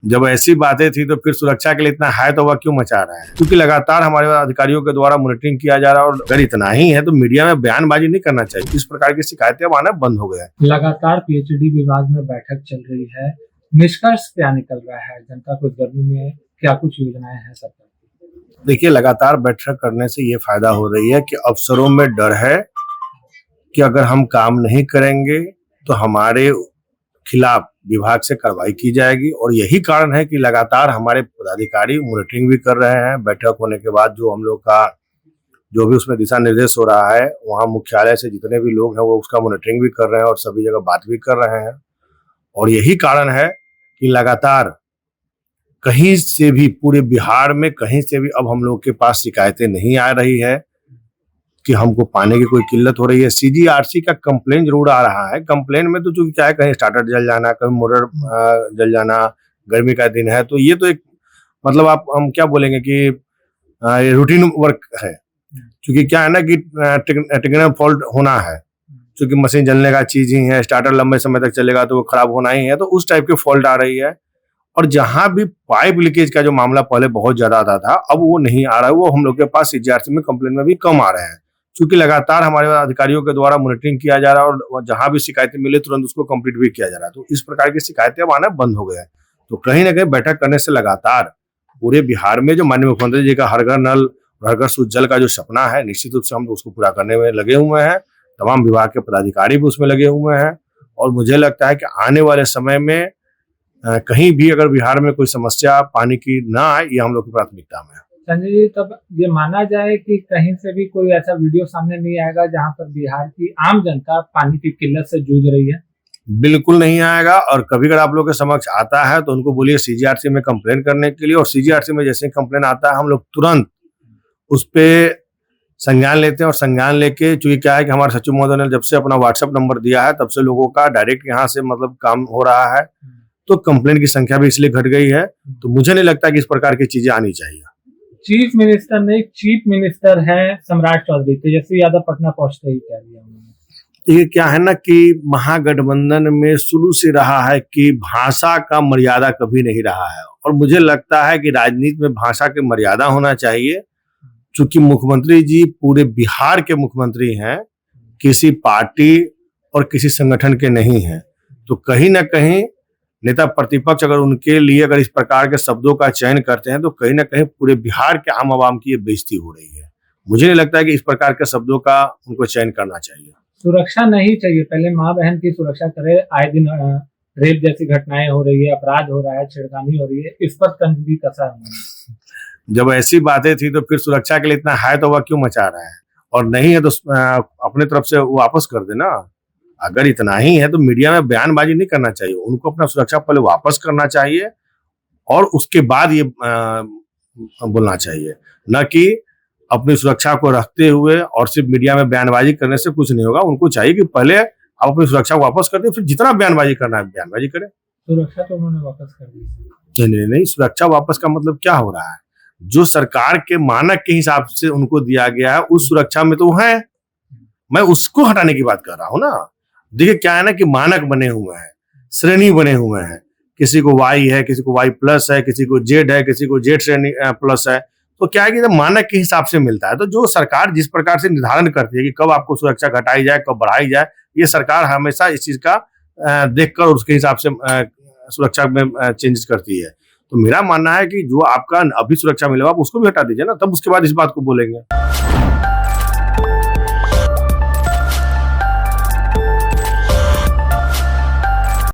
जब ऐसी बातें थी तो फिर सुरक्षा के लिए इतना हाय तौबा क्यों मचा रहा है? क्योंकि लगातार हमारे अधिकारियों के द्वारा मॉनिटरिंग किया जा रहा है, और अगर इतना ही है तो मीडिया में बयानबाजी नहीं करना चाहिए। इस प्रकार की शिकायतें अब आना बंद हो गया है। लगातार पीएचडी विभाग में बैठक चल रही है, निष्कर्ष क्या निकल रहा है? जनता को इस गर्मी में क्या कुछ योजनाएं हैं सरकार की? देखिए, लगातार बैठक करने से ये फायदा हो रही है कि अफसरों में डर है कि अगर हम काम नहीं करेंगे तो हमारे खिलाफ विभाग से कार्रवाई की जाएगी, और यही कारण है कि लगातार हमारे पदाधिकारी मॉनिटरिंग भी कर रहे हैं। बैठक होने के बाद जो हम लोग का जो भी उसमें दिशा निर्देश हो रहा है, वहाँ मुख्यालय से जितने भी लोग हैं वो उसका मॉनिटरिंग भी कर रहे हैं और सभी जगह बात भी कर रहे हैं। और यही कारण है कि लगातार कहीं से भी, पूरे बिहार में कहीं से भी अब हम लोग के पास शिकायतें नहीं आ रही है कि हमको पानी की कोई किल्लत हो रही है। सीजीआरसी का कंप्लेन जरूर आ रहा है। कंप्लेन में तो चूंकि क्या है, कहीं स्टार्टर जल जाना, कहीं मोटर जल जाना, गर्मी का दिन है, तो ये तो एक मतलब आप हम क्या बोलेंगे कि ये रूटीन वर्क है। क्योंकि क्या है ना कि टेक्निकल फॉल्ट होना है, क्योंकि मशीन जलने का चीज ही है, स्टार्टर लंबे समय तक चलेगा तो वो खराब होना ही है, तो उस टाइप के फॉल्ट आ रही है। और जहां भी पाइप लीकेज का जो मामला पहले बहुत ज्यादा आता था, अब वो नहीं आ रहा है। वो हम लोग के पास सीजीआरसी में कंप्लेन में भी कम आ रहे हैं, क्योंकि लगातार हमारे अधिकारियों के द्वारा मॉनिटरिंग किया जा रहा है और जहां भी शिकायतें मिले तुरंत उसको कंप्लीट भी किया जा रहा है। तो इस प्रकार की शिकायतें अब आना बंद हो गया है। तो कहीं ना कहीं बैठक करने से लगातार पूरे बिहार में जो माननीय मुख्यमंत्री जी का हर घर नल, हर घर शुद्ध जल का जो सपना है, निश्चित रूप से हम उसको पूरा करने में लगे हुए हैं। तमाम विभाग के पदाधिकारी भी उसमें लगे हुए हैं, और मुझे लगता है कि आने वाले समय में कहीं भी अगर बिहार में कोई समस्या पानी की ना आए, ये हम लोग की प्राथमिकता में है। संजय जी, तब ये माना जाए कि कहीं से भी कोई ऐसा वीडियो सामने नहीं आएगा जहां पर बिहार की आम जनता पानी की किल्लत से जूझ रही है? बिल्कुल नहीं आएगा, और कभी अगर आप लोग के समक्ष आता है तो उनको बोलिए सीजीआरसी में कंप्लेन करने के लिए, और सीजीआरसी में जैसे कंप्लेन आता है हम लोग तुरंत उस पे संज्ञान लेते हैं। और संज्ञान लेके, चूंकि क्या है कि हमारे सचिव महोदय ने जब से अपना व्हाट्सएप नंबर दिया है, तब से लोगों का डायरेक्ट यहाँ से मतलब काम हो रहा है, तो कंप्लेन की संख्या भी इसलिए घट गई है। तो मुझे नहीं लगता कि इस प्रकार की चीजें आनी चाहिए। चीफ मिनिस्टर ने, चीफ मिनिस्टर है सम्राट चौधरी, तेजस्वी यादव पटना पहुंचते ही कह दिया उन्होंने। ये क्या है ना कि महागठबंधन में शुरू से रहा है कि भाषा का मर्यादा कभी नहीं रहा है, और मुझे लगता है कि राजनीति में भाषा की मर्यादा होना चाहिए। चूंकि मुख्यमंत्री जी पूरे बिहार के मुख्यमंत्री हैं, किसी पार्टी और किसी संगठन के नहीं हैं, तो कहीं ना कहीं नेता प्रतिपक्ष अगर उनके लिए अगर इस प्रकार के शब्दों का चयन करते हैं, तो कहीं ना कहीं पूरे बिहार के आम आवाम की ये बेइज्जती हो रही है। मुझे नहीं लगता है कि इस प्रकार के शब्दों का उनको चयन करना चाहिए। सुरक्षा नहीं चाहिए, पहले माँ बहन की सुरक्षा करे। आए दिन रेप जैसी घटनाएं हो रही है, अपराध हो रहा है, छेड़खानी हो रही है, इस पर तंज भी कसा है। जब ऐसी बातें थी तो फिर सुरक्षा के लिए इतना हाय तौबा क्यों मचा रहा है? और नहीं है तो अपने तरफ से वापस कर देना। अगर इतना ही है तो मीडिया में बयानबाजी नहीं करना चाहिए, उनको अपना सुरक्षा पहले वापस करना चाहिए और उसके बाद ये बोलना चाहिए, न कि अपनी सुरक्षा को रखते हुए और सिर्फ मीडिया में बयानबाजी करने से कुछ नहीं होगा। उनको चाहिए कि पहले आप अपनी सुरक्षा को वापस कर दें, फिर जितना बयानबाजी करना है बयानबाजी करें। सुरक्षा तो उन्होंने वापस कर दी। नहीं, सुरक्षा वापस का मतलब क्या हो रहा है? जो सरकार के मानक के हिसाब से उनको दिया गया है उस सुरक्षा में तो है, मैं उसको हटाने की बात कर रहा हूँ ना। देखिए क्या है ना कि मानक बने हुए हैं, श्रेणी बने हुए हैं, किसी को वाई है, किसी को वाई प्लस है, किसी को जेड है, किसी को जेड श्रेणी प्लस है। तो क्या है कि मानक के हिसाब से मिलता है। तो जो सरकार जिस प्रकार से निर्धारण करती है कि कब आपको सुरक्षा घटाई जाए, कब बढ़ाई जाए, ये सरकार हमेशा इस चीज का देखकर उसके हिसाब से सुरक्षा में चेंजेस करती है। तो मेरा मानना है कि जो आपका अभी सुरक्षा मिलेगा आप उसको भी हटा दीजिए ना, तब उसके बाद इस बात को बोलेंगे।